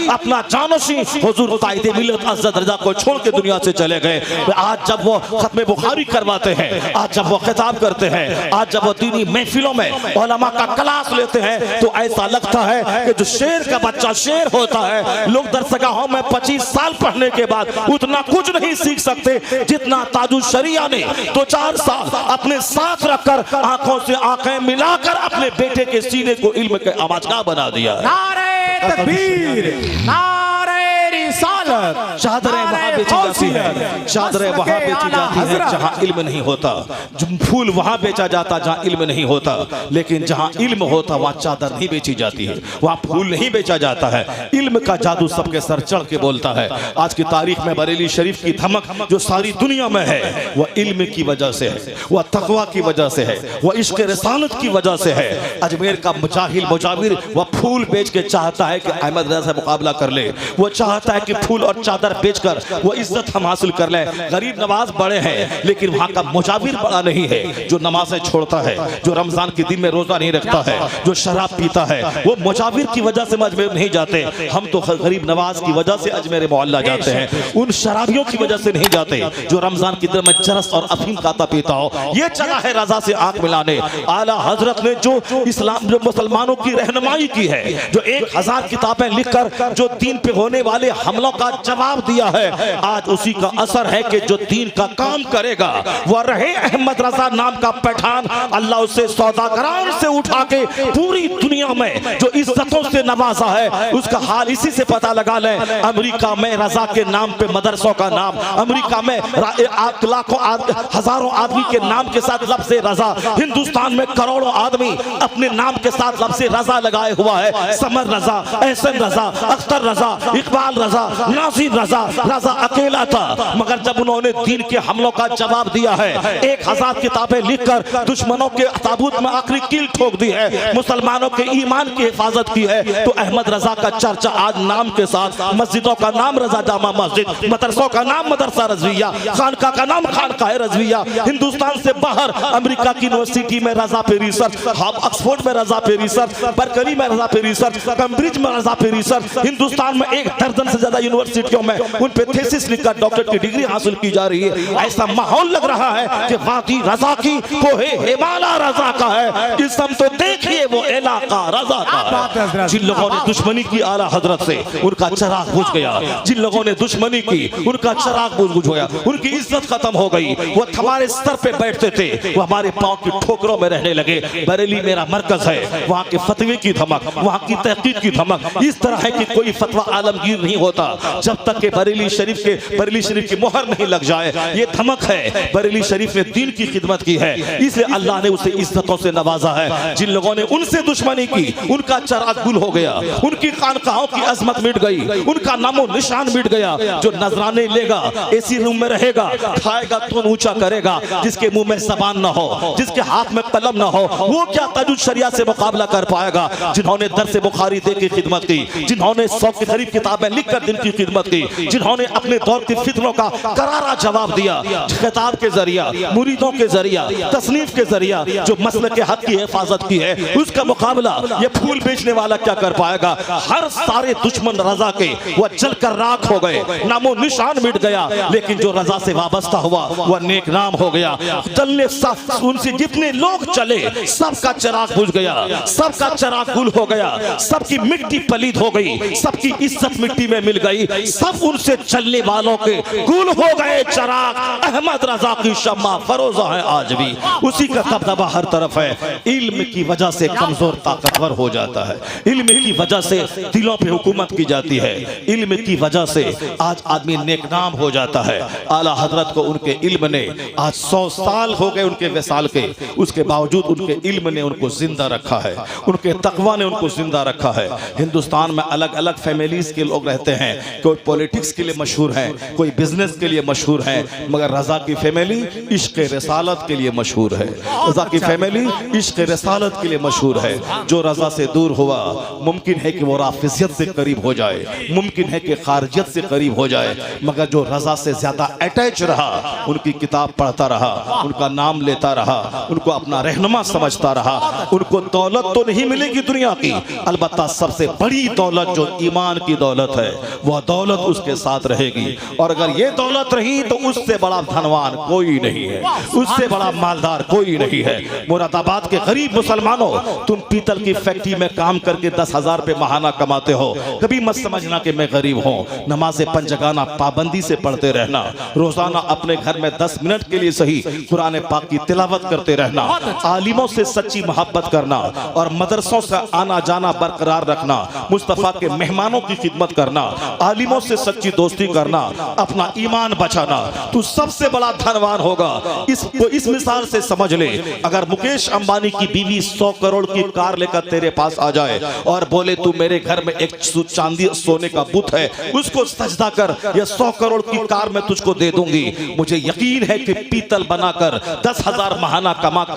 अपना जानशी हुजूर कायदे मिल्लत अज़्ज़त रज़ा को छोड़ के दुनिया से चले गए। आज जब वो खत्म बुखारी करवाते हैं, आज जब वो खिताब करते हैं, आज जब वो दीनी महफिलों में उलमा का क्लास लेते हैं, तो ऐसा लगता है कि जो शेर का बच्चा शेर होता है, लोग दरसगाहों में 25 साल पढ़ने के बाद उतना कुछ नहीं सीख सकते जितना ताजुल शरिया ने 2-4 साल अपने साथ रखकर आंखों से आंखें मिलाकर अपने बेटे के सीने को इल्म के आवाज का बना दिया। नारे तकबीर, नारे रिसालत, चादरें वहां बेची जाती है, चादरें वहां बेची जाती है जहां इल्म नहीं होता, फूल वहां बेचा जाता जहां इल्म नहीं होता, लेकिन जहां इल्म होता वहां चादर नहीं बेची जाती है, वहां फूल नहीं बेचा जाता है। इल्म का जादू सबके सर चढ़ के बोलता है। आज की तारीख में बरेली शरीफ की धमक जो सारी दुनिया में है, वह इल्म की वजह से है, वह तकवा की वजह से है, वह इश्क रिसालत की वजह से है। अजमेर का मुजाहिल मुजाविर वह फूल बेच के चाहता है कि अहमद रज़ा से मुकाबला कर ले, वो चाहता है कि फूल और चादर बेचकर वो इज्जत हम हासिल कर ले। गरीब नवाज बड़े हैं, लेकिन वहां का मुजाविर बड़ा नहीं है। जो नमाज़ें छोड़ता है, जो रमजान के दिन में रोजा नहीं रखता है, जो शराब पीता है, वो मुजाविर की वजह से अजमेर नहीं जाते। हम तो गरीब नवाज की वजह से अजमेर मोहल्ला जाते हैं, उन शराबियों की वजह से नहीं जाते जो रमजान के दिन में चरस और अफीम खाता पीता हो। ये चला है रजा से आंख मिलाने। आला हजरत ने जो इस्लाम जो मुसलमानों की रहनुमाई की है, जो 1000 किताबें लिखकर जो दीन पे होने वाले हमलों का जवाब दिया है, आज उसी का असर है कि जो दीन का काम करेगा वह रहे अहमद रजा नाम का पठान, अल्लाह उसे सौदागरान से उठा के पूरी दुनिया में जो इज्जतों से नवाजा है, उसका हाल इसी से पता लगा लें। अमेरिका में रजा के नाम पे मदरसों का नाम, अमेरिका में लाखों हजारों आदमी के नाम के साथ लफ्ज़े रजा, हिंदुस्तान में करोड़ों आदमी अपने नाम के साथ लफ्ज़े रजा लगाए हुआ है। समर रजा, एहसन रजा, अख्तर रजा, इकबाल रजा, नासिर रजा, रजा अकेला था। मगर जब उन्होंने दीन के हमलों का जवाब दिया है, 1000 किताबें लिखकर दुश्मनों के ताबूत में आखिरी कील ठोक दी है, मुसलमानों के ईमान की हिफाजत की है, तो अहमद रजा का चर्चा आज नाम के साथ, मस्जिदों का नाम रजा जामा मस्जिद, मदरसों का नाम मदरसा रजविया, खानका का नाम खानका रजविया, हिंदुस्तान से बाहर अमेरिका की यूनिवर्सिटी में रजा पे रिसर्च, ऑक्सफोर्ड में रजा पे रिसर्च, बर्कली में रजा पे रिसर्च, कैम्ब्रिज में रजा पे रिसर्च, हिंदुस्तान में 1 दर्जन से ज्यादा यूनिवर्सिटियों में उन पे थीसिस लिखकर डॉक्टरेट की डिग्री हासिल की जा रही है। ऐसा माहौल लग रहा है कि वादी रजा की कोहे हिमाला रजा का है। इस हम तो देखिए वो इलाका रजा का है। जिन लोगों ने दुश्मनी की आला हजरत से, उनका चराग बुझ गया। जिन लोगों ने दुश्मनी की, उनका चराग बुझ गया, उनकी इज्जत खत्म हो गई। वो हमारे सर पे बैठते थे, वो हमारे पांव की ठोकरों में रहने लगे। बरेली मेरा मरकज है, वहाँ के फतवे की धमक, वहाँ की तहकीक की धमक, इस तरह है कि कोई फतवा आलमगीर नहीं होता जब तक के बरेली शरीफ की मोहर नहीं लग जाए। ये धमक है, बरेली शरीफ ने दीन की खिदमत की है, इसलिए अल्लाह ने उसे इज्जतों से नवाजा है। जिन लोगों ने उनसे दुश्मनी की, उनका चराग गुल हो गया, उनकी खानकाहों की अजमत मिट गई, उनका नामो निशान मिट गया। जो नजराने लेगा, एसी रूम में रहेगा, खाएगा तो ऊंचा करेगा, जिसके मुंह में जबान ना हो, जिसके हाथ में कलम ना हो, वो क्या ताजुल शरिया से मुकाबला कर पाएगा। जिन्होंने दर्स बुखारी दे की खिदमत की, जिन्होंने 100 के करीब किताबें लिखकर दिन की खिदमत की, जिन्होंने अपने दौर की फितनों का करारा जवाब दिया, खिताब के जरिया, मुरीदों के जरिया, तसनीफ के जरिया जो मसले के हक की हिफाजत की है, उसका मुकाबला ये फूल बेचने वाला क्या कर पाएगा। हर सारे दुश्मन रजा के वह जलकर राख हो गए, नामो निशान मिट गया, लेकिन जो रजा से वाबस्ता हुआ वह नेक नाम हो गया। चलने उनसे जितने लोग चले सबका चराग बुझ गया, सबका चराग गुल हो गया, सबकी मिट्टी पलीद हो गई, सबकी इज्जत मिट्टी में मिल गई, सब उनसे चलने वालों के गुल हो गए चराग। अहमद रजा की शम्मा फरोजा है आज भी, उसी का दबदबा हर तरफ है। इल्म की वजह से कमजोर ताकतवर हो जाता है, इल्म की वजह से दिलों पे हुकूमत की जाती है, इल्म की वजह से आज आदमी नेकनाम हो जाता है। आला हजरत को उनके इल्म ने आज 100 साल हो गए उनके विसाल के, उसके बावजूद उनके इल्म ने उनको जिंदा रखा है, उनके तकवा ने उनको जिंदा रखा है। हिंदुस्तान में अलग अलग फैमिलीज के लोग रहते हैं, कोई पॉलिटिक्स के लिए मशहूर है, कोई बिजनेस के लिए मशहूर है, मगर रजा की फैमिली इश्क रिसालत के लिए मशहूर है। रजा की फैमिली इश्क रिसालत के लिए मशहूर है। जो रजा से दूर हुआ मुमकिन है कि वो राफिजियत से करीब हो जाए, मुमकिन है कि खारजियत से करीब हो जाए, मगर जो रजा से ज्यादा अटैच रहा, उनकी किताब पढ़ता रहा, उनका नाम लेता रहा, उनको अपना रहनुमा समझता रहा, उनको दौलत तो नहीं मिलेगी दुनिया की, अलबत्ता सबसे बड़ी दौलत जो ईमान की दौलत है वह दौलत उसके साथ रहेगी। और अगर ये दौलत रही तो उससे बड़ा धनवान कोई नहीं है, उससे बड़ा मालदार कोई नहीं है। मुरादाबाद के गरीब मुसलमानों, तुम पीतल की फैक्ट्री में काम करके 10,000 रुपए महाना कमाते हो, कभी मत समझना कि मैं गरीब हूँ। नमाज़े पंजगाना पाबंदी से पढ़ते रहना, रोजाना अपने घर में 10 मिनट के लिए सही कुरान पाक की तिलावत करते रहना, आलिमों से सच्ची मोहब्बत करना और मदरसों से आना जाना बरकरार रखना, मुस्तफा के मेहमानों की खिदमत करना, आलिमों से सच्ची दोस्ती करना, अपना ईमान बचाना, तू सबसे बड़ा धनवान होगा। इसको इस मिसाल से समझ ले, अगर मुकेश अंबानी की बीवी 100 करोड़ की कार लेकर तेरे पास आ जाए और बोले तू मेरे घर में एक चांदी सोने का बुत है, उसको सजदा कर, या 100 करोड़ की कार मैं तुझको दे दूंगी, मुझे यकीन है कि पीतल बनाकर 10,000 महाना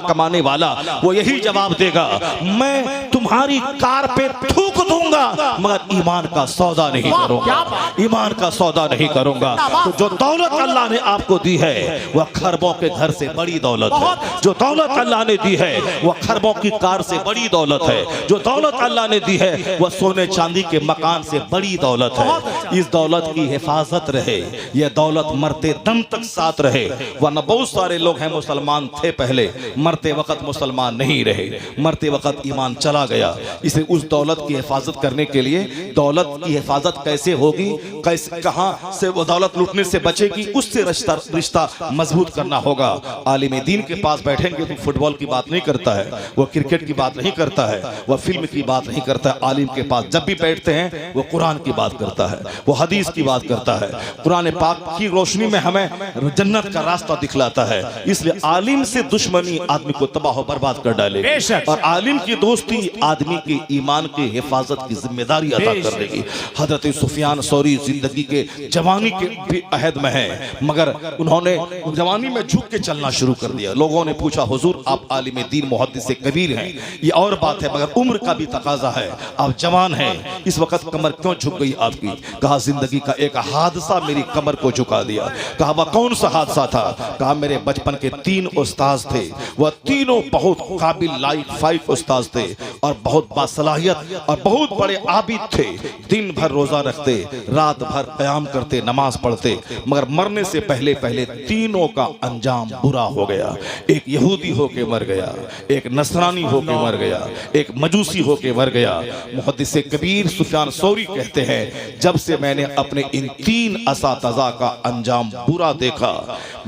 कमाने वाला वो यही जवाब देगा, मैं तुम्हारी कार पे थूक दूंगा मगर ईमान का सौदा नहीं करूंगा, ईमान का सौदा नहीं करूंगा। तो जो दौलत अल्लाह ने आपको दी है वह खरबों के घर से बड़ी दौलत है। जो दौलत अल्लाह ने दी है वह खरबों की कार से बड़ी दौलत है। जो दौलत अल्लाह ने दी है वह सोने चांदी के मकान से बड़ी दौलत है। इस दौलत की हिफाजत रहे, यह दौलत मरते दम तक साथ रहे, वरना बहुत सारे लोग हैं मुसलमान थे पहले, मरते वक्त मुसलमान नहीं रहे, मरते वक्त ईमान चला गया। इसे उस दौलत की हिफाजत करने के लिए, दौलत की हिफाजत कैसे होगी, कैसे कहां से वो दौलत लूटने से बचेगी, उससे रिश्ता मजबूत करना होगा। आलिम दीन के पास बैठेंगे तो फुटबॉल की बात नहीं करता है, वो क्रिकेट की बात नहीं करता है, वह फिल्म की बात नहीं करता है। आलिम के पास जब भी बैठते हैं वो कुरान की बात करता है, वो हदीस की बात करता है, कुरान पाक की रोशनी में हमें जन्नत का रास्ता दिखलाता है। इसलिए आलिम से दुश्मनी आदमी को तबाह बर्बाद कर डालेगी और आलिम की दोस्ती आदमी के ईमान की हिफाजत की जिम्मेदारी अदा कर देगी। हजरत सुफियान सौरी जिंदगी के जवानी के भी अहद में है, मगर उन्होंने जवानी में झुक के चलना शुरू कर दिया। लोगों ने पूछा हुजूर आप आलिम दीन मुहद्दिस कबीर हैं, ये और बात है, मगर उम्र का भी तकाजा है, आप जवान हैं, इस वक्त कमर क्यों झुक गई आपकी? कहा जिंदगी का एक हादसा मेरी कमर को झुका दिया। कहा वह कौन सा हादसा था? कहा मेरे बचपन के 3 उस्ताद थे, वह तीनों बहुत काबिल लाइक 5 उस्ताद थे और बहुत बासलाहियत और बहुत बड़े आबिद थे। दिन भर रोजा रखते, रात भर क़याम करते, नमाज पढ़ते, मगर मरने से पहले पहले तीनों का अंजाम बुरा हो गया। एक यहूदी होके मर गया, एक नसरानी होके मर गया, एक मजूसी होके मर गया। मुहद्दिस कबीर सुफियान सौरी कहते हैं जब से मैंने अपने इन 3 असातिज़ा का अंजाम बुरा देखा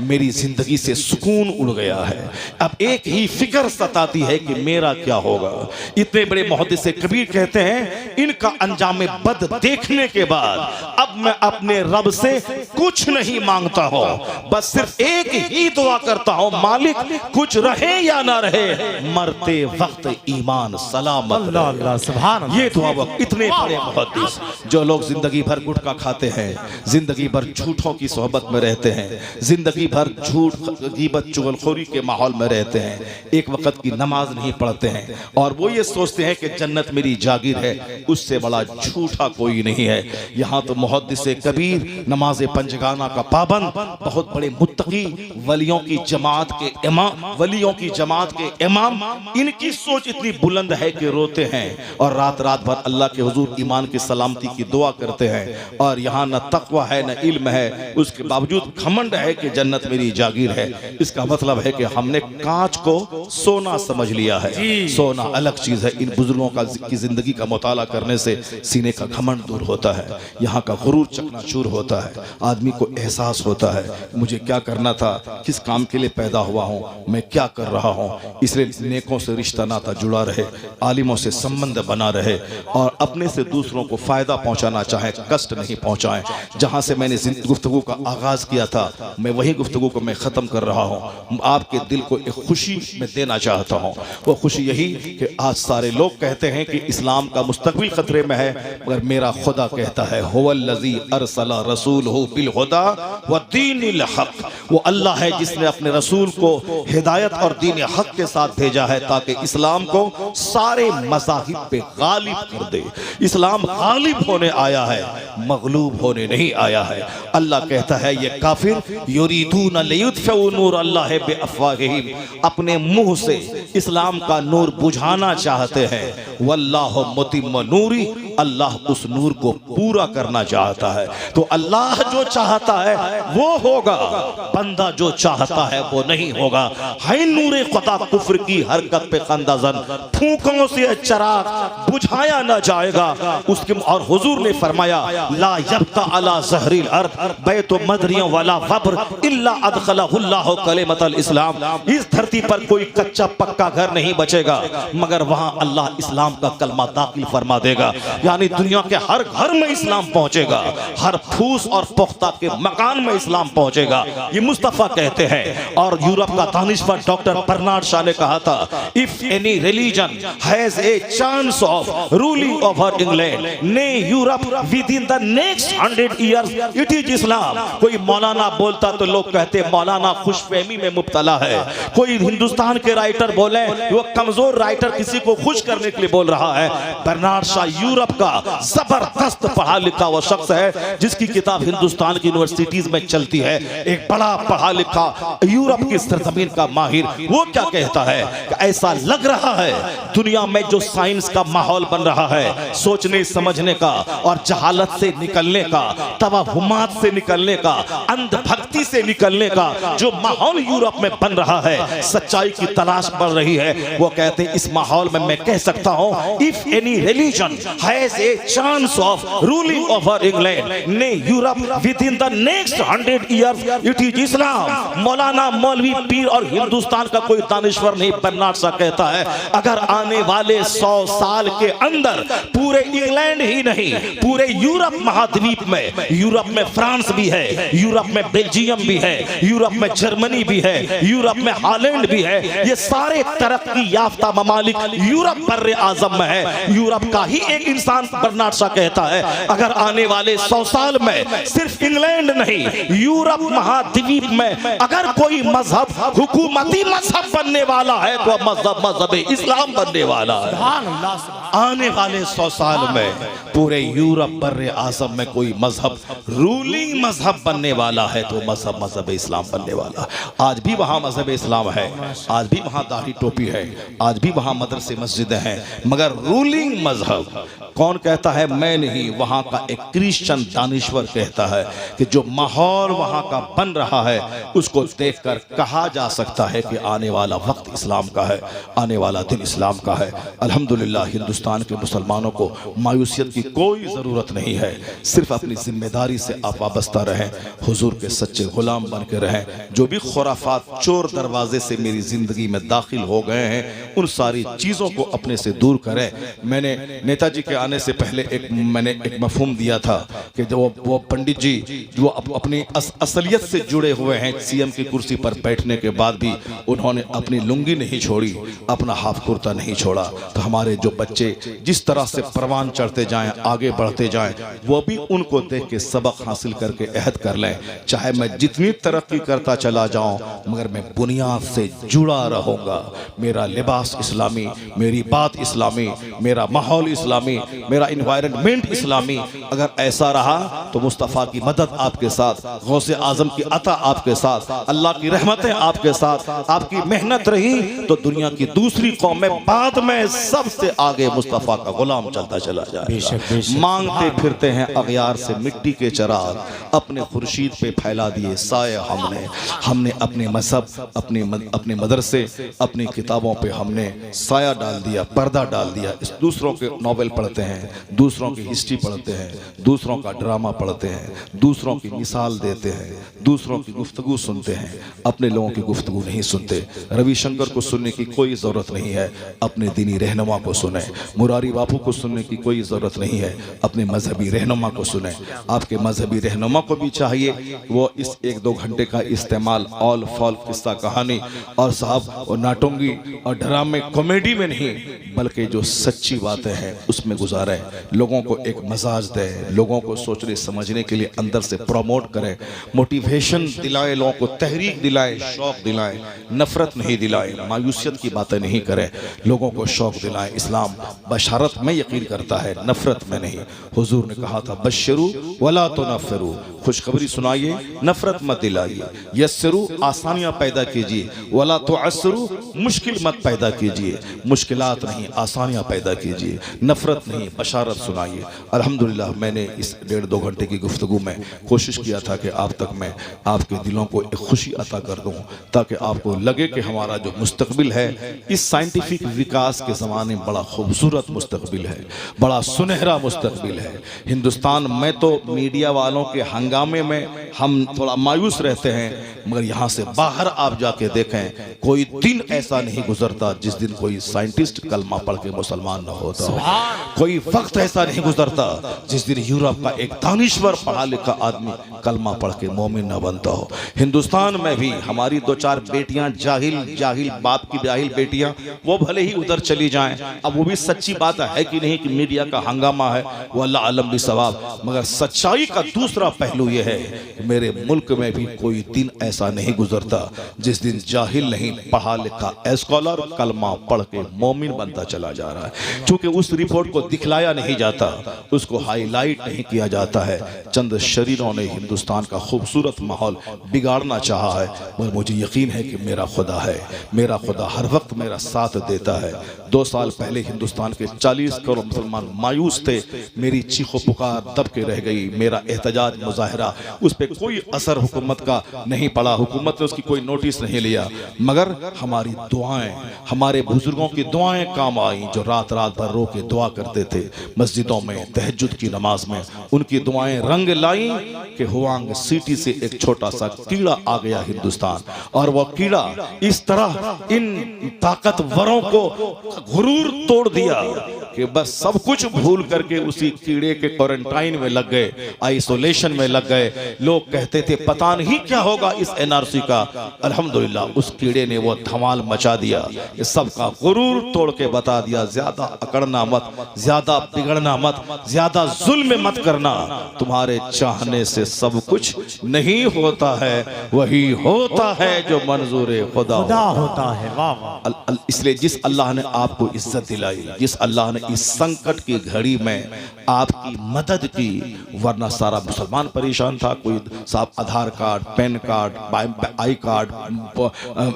मेरी जिंदगी से सुकून उड़ गया है। अब एक ही फिक्र सताती है कि मेरा क्या होगा। इतने बड़े मुहद्दिस कबीर कहते हैं इनका अंजाम बद देखने के बाद अब मैं अपने रब से कुछ नहीं मांगता हूं, बस सिर्फ एक ही दुआ करता हूं, मालिक कुछ रहे या ना रहे मरते वक्त ईमान सलामत रहे। ये दुआ वक्त इतने बड़े मुहद्दिस जो लोग जिंदगी भर गुटखा खाते हैं, जिंदगी भर झूठों की सोहबत में रहते हैं, जिंदगी भर झूठ गीबत चुगलखोरी के माहौल में रहते हैं, एक वक्त की नमाज नहीं पढ़ते हैं और वो ये सोचते हैं कि जन्नत मेरी जागीर है, उससे बड़ा झूठा कोई नहीं है। यहाँ तो मुहद्दिस कबीर नमाज पंजगाना का पाबंद, बहुत बड़े मुत्तकी वलियों की जमात के इमाम, वलियों की जमात के इमाम, इनकी सोच इतनी बुलंद है कि रोते हैं और रात रात भर अल्लाह के हुजूर ईमान की सलामती की दुआ करते हैं। और यहाँ न तक़वा है न इल्म है, उसके बावजूद घमंड है कि जन्नत मेरी जागीर है। इसका मतलब है कि हमने कांच को सोना समझ लिया है। सोना अलग चीज है। इन बुजुर्गों की जिंदगी का मुताला करने से सीने का घमंड दूर होता है, यहाँ का गुरूर चकनाचूर होता है, आदमी को एहसास होता है मुझे क्या करना था, किस काम के लिए पैदा हुआ हूँ, मैं क्या कर रहा हूँ। इसलिए नेकों से रिश्ता नाता जुड़ा रहे, आलिमों से संबंध बना रहे और अपने से दूसरों को फायदा पहुंचाना चाहे कष्ट नहीं पहुंचाएं। जहां से मैंने गुफ्तगू का आगाज किया था, मैं वही गुफ्तगू को मैं ख़त्म कर रहा हूं। आपके दिल को एक खुशी में देना चाहता हूं। वो खुशी यही कि आज सारे लोग कहते हैं कि इस्लाम का मुस्तकबिल खतरे में है, मगर मेरा खुदा कहता है हुवल्लज़ी अरसला रसूलहु बिल हुदा व दीनिल हक। वो अल्लाह है जिसने अपने रसूल को हिदायत और दीन हक के साथ भेजा है ताकि इस्लाम को सारे मज़ाहिब पे गालिब कर दे। इस्लाम गालिब होने आया है, मगलूब होने नहीं आया है। अल्लाह कहता है ये काफिर युरीदून लियुत्फिउ नूर अल्लाह बिअफ़वाहिहिम, अपने मुंह से इस्लाम का नूर बुझाना चाहते हैं। वल्लाहु मुतिम्मु नूरी, अल्लाह उस नूर को पूरा करना चाहता है। तो अल्लाह जो चाहता है वो होगा, बंदा जो चाहता है वो नहीं होगा। है नूरे खुदा कुफ्र की हरकत पे खंदाजन, फूकों से चिराग बुझाया ना जाएगा उसके। और हुजूर ने फरमाया ला यब्का अला ज़हरिल अर्द बैतु मदरियों वाला वब्र इल्ला अदखलहुल्लाहु कलिमतल इस्लाम। इस धरती पर कोई कच्चा पक्का घर नहीं बचेगा मगर वहां अल्लाह इस्लाम का कलमा दाखिल फरमा देगा। यानी दुनिया के हर घर में इस्लाम पहुंचेगा, हर फूस और पुख्ता के मकान में इस्लाम पहुंचेगा। ये मुस्तफा कहते हैं। और यूरोप का दानिशवर डॉक्टर बर्नार्ड शॉ ने कहा था if any religion has a chance of ruling over England ने Europe within the next 100 years it is Islam. कोई मौलाना बोलता तो लोग कहते मौलाना खुशफहमी में मुब्तला है। कोई हिंदुस्तान के राइटर बोले वो कमजोर राइटर किसी को खुश करने के लिए बोल रहा है। बर्नार्ड शॉ यूरोप का जबरदस्त पढ़ा लिखा वो शख्स है जिसकी किताब हिंदुस्तान की यूनिवर्सिटीज में चलती है। एक बड़ा पढ़ा लिखा यूरोप की सरजमीन का माहिर, वो क्या कहता है कि ऐसा लग रहा है दुनिया में जो साइंस का माहौल बन रहा है, सोचने समझने का और जहालत से निकलने का, तवहुमात से निकलने का, अंधभक्ति से निकलने का जो माहौल यूरोप में बन रहा है, सच्चाई की तलाश बढ़ रही है। वो कहते हैं इस माहौल में मैं कह सकता हूं if any religion has a chance of ruling over England ने Europe within the next 100 years it is Islam. मौलाना मौलवी पीर और हिंदुस्तान का कोई दानिश्वर नहीं, बर्नार्ड शॉ कहता है अगर आने वाले 100 साल के अंदर पूरे इंग्लैंड ही नहीं पूरे यूरोप महाद्वीप में, यूरोप में फ्रांस भी है, यूरोप में बेल्जियम भी है, यूरोप में जर्मनी भी है, यूरोप में हॉलैंड भी है, ये सारे तरक्की याफ्ता ममालिक यूरोप बर्रे आजम में है। यूरोप का ही एक इंसान बर्नार्ड शॉ कहता है अगर आने वाले 100 साल में सिर्फ इंग्लैंड नहीं यूरोप महाद्वीप में अगर कोई मजहब हुकूमती मजहब बनने वाला है तो मजहब इस्लाम बनने वाला है। आने वाले 100 साल में पूरे यूरोप बर्रे आजम में कोई मजहब रूलिंग मजहब बनने वाला है तो मजहब इस्लाम बनने वाला। आज भी वहाँ मजहब इस्लाम है, आज भी वहाँ दाढ़ी टोपी है, आज भी वहाँ मदरसे मस्जिदें हैं, मगर रूलिंग मजहब कौन कहता है? मैं नहीं, वहाँ का एक क्रिश्चियन दानिश्वर कहता है कि जो माहौल वहाँ का बन रहा है उसको देखकर कहा जा सकता है कि आने वाला वक्त इस्लाम का है, आने वाला दिन इस्लाम का है। अल्हम्दुलिल्लाह हिंदुस्तान के मुसलमानों को मायूसियत की कोई ज़रूरत नहीं है, सिर्फ अपनी जिम्मेदारी से आप वाबस्ता रहें, हुजूर के सच्चे गुलाम बन के रहें। जो भी खुराफात चोर दरवाजे से मेरी ज़िंदगी में दाखिल हो गए हैं उन सारी चीज़ों को अपने से दूर करें। मैंने नेताजी के आने से पहले मैंने एक मफहूम दिया था कि जो वो पंडित जी जो अपनी असलियत से जुड़े हुए हैं, सीएम की कुर्सी पर बैठने के बाद भी उन्होंने अपनी लुंगी नहीं छोड़ी, अपना हाफ कुर्ता नहीं छोड़ा। तो हमारे जो बच्चे जिस तरह से परवान चढ़ते जाएं, आगे बढ़ते जाएं, वो भी उनको देख के सबक हासिल करके अहद कर लें। चाहे मैं जितनी तरक्की करता चला जाऊं मगर मैं बुनियाद से जुड़ा रहूंगा। मेरा लिबास इस्लामी, मेरी बात इस्लामी, मेरा माहौल इस्लामी, मेरा इन्वायरमेंट इस्लामी। अगर ऐसा रहा तो मुस्तफ़ा की मदद आपके साथ, गौसे आजम की अता आपके साथ, अल्लाह की रहमतें आपके साथ, आपकी मेहनत रही तो दुनिया की दूसरी कौमें बाद में सबसे आगे मुस्तफ़ा का गुलाम चलता चला जाए। मांगते फिरते हैं अगयार से मिट्टी के चराग, अपने खुर्शीद पे फैला दिए साए हमने अपने मजहब, अपने मदरसे, अपनी किताबों पे हमने साया डाल दिया, पर्दा डाल दिया। इस दूसरों के नॉवेल पढ़ते हैं, दूसरों की हिस्ट्री पढ़ते हैं, दूसरों का ड्रामा पढ़ते हैं, दूसरों की मिसाल देते हैं, दूसरों की गुफ्तगू सुनते हैं, अपने लोगों की गुफ्तगू नहीं सुनते। रविशंकर को सुनने की कोई ज़रूरत नहीं है, अपने दीनी रहनुमा को सुने। मुरारी बापू को सुनने की कोई ज़रूरत नहीं है, अपने मजहबी रहनुमा को सुने। आपके मजहबी रहनुमा को भी चाहिए वो इस 1-2 घंटे का इस्तेमाल ऑल फॉल किस्सा कहानी और साहब और नाटोंगी और ड्रामे कॉमेडी में नहीं, बल्कि जो सच्ची बातें हैं उसमें गुजारें। लोगों को एक मजाज दें, लोगों को सोचने समझने के लिए अंदर से प्रमोट करें, मोटिवेशन दिलाएं, लोगों को तहरीक दिलाएं, शौक दिलाएं, नफरत नहीं दिलाएं, मायूसियत की बातें नहीं करें, लोगों को शौक दिलाएं। इस्लाम बशारत में यकीन करता है, नफरत में नहीं। हुजूर ने कहा था बशरू वला तुनफिरू, खुशखबरी सुनाइए, नफरत मत दिलाइए। यस्सरू, आसानियां पैदा कीजिए, वला तुअस्सरू, मुश्किल मत पैदा कीजिए। मुश्किलात नहीं, आसानियां पैदा कीजिए, नफरत नहीं, बशारत सुनाइए। अल्हम्दुलिल्लाह मैंने इस 1.5-2 घंटे की गुफ्तगू में कोशिश किया था कि आप तक मैं आपके दिलों को एक खुशी अता कर दूं, ताकि आपको लगे कि हमारा जो मुस्तकबिल है इस साइंटिफिक विकास के ज़माने में बड़ा खूबसूरत मुस्तकबिल है, बड़ा सुनहरा मुस्तकबिल है। हिंदुस्तान में तो मीडिया वालों के हंगामे में हम थोड़ा मायूस रहते हैं, मगर यहाँ से बाहर आप जाके देखें, कोई दिन ऐसा नहीं गुजरता जिस दिन कोई साइंटिस्ट कलमा पढ़ के मुसलमान न होता हो। कोई वक्त ऐसा नहीं गुजरता जिस दिन यूरोप का एक दानिश्वर पढ़ा लिखा आदमी कलमा पढ़ के मोमिन न बनता हो। हिंदुस्तान में भी हमारी 2-4 बेटियां जाहिल बाप की जाहिल बेटियां, वो भले ही उधर चली जाएं, अब वो भी सच्ची बात है कि नहीं कि मीडिया का हंगामा है, वो अल्लाह आलम भी सवाब। मगर सच्चाई का दूसरा पहलू ये है कि मेरे मुल्क में भी कोई दिन ऐसा नहीं गुजरता जिस दिन जाहिल नहीं पढ़ा लिखा स्कॉलर कलमा पढ़ के मोमिन बनता चला जा रहा है। चूंकि उस रिपोर्ट को दिखलाया नहीं जाता, उसको हाईलाइट नहीं किया जाता है। चंद शरीरों ने हिंदुस्तान का खूबसूरत माहौल बिगाड़ना चाहा है, मगर मुझे यकीन है कि मेरा खुदा है, मेरा खुदा हर वक्त मेरा साथ देता है। 2 साल पहले हिंदुस्तान के 40 करोड़ मुसलमान मायूस थे, मेरी चीखो पुकार दब के रह गई, मेरा एहतजाज मुजाहरा उस पर कोई असर हुकूमत का नहीं पड़ा, हुकूमत ने उसकी कोई नोटिस नहीं लिया। मगर हमारी दुआएं, हमारे बुजुर्गों की दुआएं काम आई, जो रात भर रो के दुआ करते थे मस्जिदों में तहज्जुद की नमाज में, उनकी दुआएं रंग लाई कि हुआंग सिटी से एक छोटा सा कीड़ा आ गया हिंदुस्तान, और वह कीड़ा इस तरह इन ताकतवरों को गुरूर तोड़ दिया कि बस सब कुछ भूल करके उसी कीड़े के क्वारंटाइन में लग गए, आइसोलेशन में लग गए। लोग कहते थे पता नहीं क्या होगा इस एनआरसी का। अल्हम्दुलिल्लाह उस कीड़े ने वो धमाल मचा दिया, ये सबका गुरूर तोड़ के बता दिया, ज्यादा अकड़ना मत, ज्यादा बिगड़ना मत, ज्यादा जुल्म मत करना, तुम्हारे चाहने से सब कुछ नहीं होता है, वही होता है जो मंजूर खुदा होता है। वाह वाह। इसलिए जिस अल्लाह ने आपको इज्जत दिलाई, जिस अल्लाह ने इस संकट की घड़ी में आपकी मदद की, वरना सारा मुसलमान परेशान था। कोई साहब Aadhaar card, pan card, I card,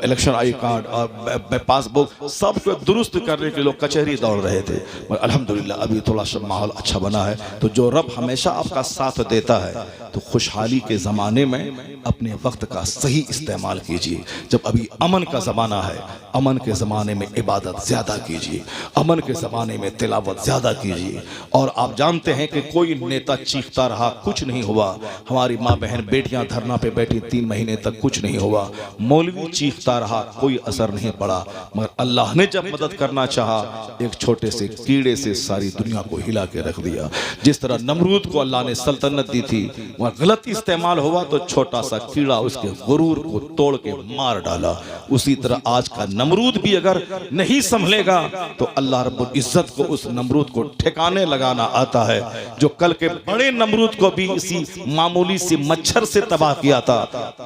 election I card और पासबुक सब को दुरुस्त करने के लोग कचहरी दौड़ रहे थे। और अल्हम्दुलिल्लाह अभी थोड़ा सा माहौल अच्छा बना है। तो जो रब हमेशा आपका साथ देता है, तो खुशहाली के ज़माने में अपने वक्त का सही इस्तेमाल कीजिए। जब अभी अमन का ज़माना है, अमन के ज़माने में इबादत ज़्यादा कीजिए, अमन के ज़माने में तिलावत ज़्यादा कीजिए। और आप जानते हैं कि कोई नेता चीखता रहा, कुछ नहीं हुआ। हमारी माँ बहन बेटियां धरना पे बैठी 3 महीने तक, कुछ नहीं हुआ। मौलवी चीखता रहा, कोई असर नहीं पड़ा। मगर अल्लाह ने जब मदद करना चाहा, एक छोटे से कीड़े से सारी दुनिया को हिला के रख दिया। जिस तरह नमरूद को अल्लाह ने सल्तनत दी थी, वह गलत इस्तेमाल हुआ तो छोटा सा कीड़ा उसके गुरूर को तोड़ के मार डाला। उसी तरह आज का नमरूद भी अगर नहीं संभलेगा तो अल्लाह रब्बुल इज्जत को उस नमरूद को ठिकाने लगाना आता है, जो कल के बड़े नमरूद को भी इसी मामूली से मच्छर से तबाह किया था।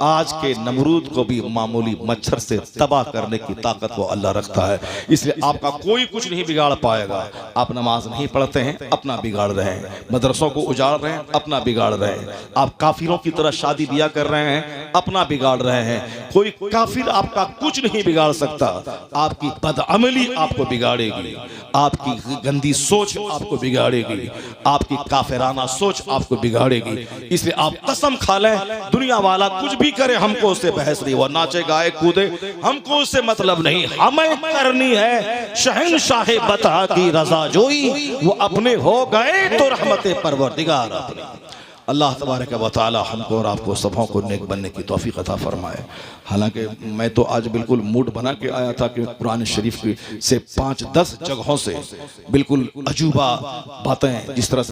आज के नमरूद को भी मामूली मच्छर से तबाह करने की ताकत वो अल्लाह रखता है। इसलिए आपका कोई कुछ नहीं बिगाड़ पाएगा। आप नमाज नहीं पढ़ते हैं, अपना बिगाड़ रहे हैं। मदरसों को उजाड़ रहे हैं, अपना बिगाड़ रहे हैं। आप काफिरों की तरह शादी ब्याह कर रहे हैं, अपना बिगाड़ रहे हैं। कोई काफिर आपका कुछ नहीं बिगाड़ सकता। आपकी बदअमली आपको बिगाड़ेगी, आपकी गंदी सोच आपको बिगाड़ेगी, आपकी काफिराना सोच आपको बिगाड़ेगी। इसलिए आप कसम खा लें, दुनिया वाला कुछ भी करे, हमको उससे बहस नहीं। वो नाचे गाए कूदे, हमको उससे मतलब नहीं। हमें करनी है शहंशाह बता की रजा जोई, वो अपने हो गए तो रहमते परवरदिगार अपनी। अल्लाह तबारक व तआला हमको और आपको सबों को नेक बनने की तौफीक अता फरमाए। हालांकि मैं तो आज बिल्कुल मूड बना के आया था कि कुरान शरीफ की से 5-10 जगहों से बिल्कुल अजूबा बातें जिस तरह से